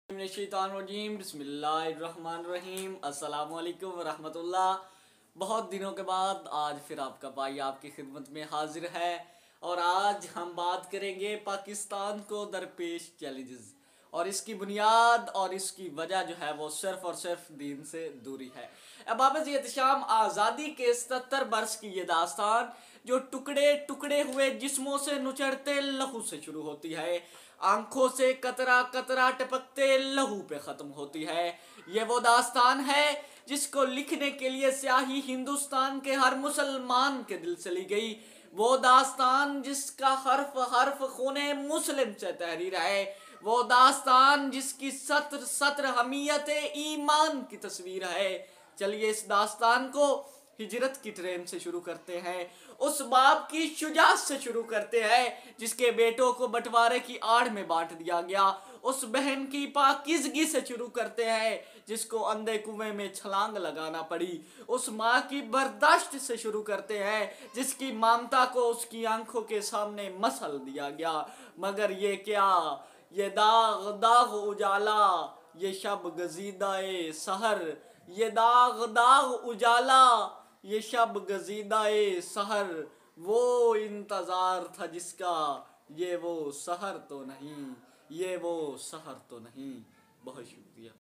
रजीम बिस्मिल्लाहिर्रहमानिर्रहीम अस्सलाम वालेकुम वरहमतुल्लाह। बहुत दिनों के बाद आज फिर आपका भाई आपकी खिदमत में हाजिर है और आज हम बात करेंगे पाकिस्तान को दरपेश चैलेंजेस और इसकी बुनियाद और इसकी वजह जो है वो सिर्फ और सिर्फ दीन से दूरी है। अबाब एहतशाम आज़ादी के 77 बरस की ये दास्तान जो टुकड़े टुकड़े हुए जिस्मों से नुचड़ते लहू से शुरू होती है, आंखों से कतरा कतरा टपकते लहू पे खत्म होती है। ये वो दास्तान है जिसको लिखने के लिए स्याही हिंदुस्तान के हर मुसलमान के दिल से ली गई। वो दास्तान जिसका हर्फ हर्फ खूने मुस्लिम से तहरीर है। वो दास्तान जिसकी सत्र सत्र हमीयत ईमान की तस्वीर है। चलिए इस दास्तान को हिजरत की ट्रेन से शुरू करते हैं, उस बाप की शुजाअत से शुरू करते हैं जिसके बेटों को बंटवारे की आड़ में बांट दिया गया। उस बहन की पाकीज़गी से शुरू करते हैं जिसको अंधे कुएं में छलांग लगाना पड़ी। उस माँ की बर्दाश्त से शुरू करते हैं जिसकी ममता को उसकी आंखों के सामने मसल दिया गया। मगर ये क्या, ये दाग दाग उजाला, ये शब गजीदाए सहर, ये दाग दाग उजाला, ये शब गजीदाए सहर, वो इंतजार था जिसका, ये वो सहर तो नहीं, ये वो सहर तो नहीं। बहुत शुक्रिया।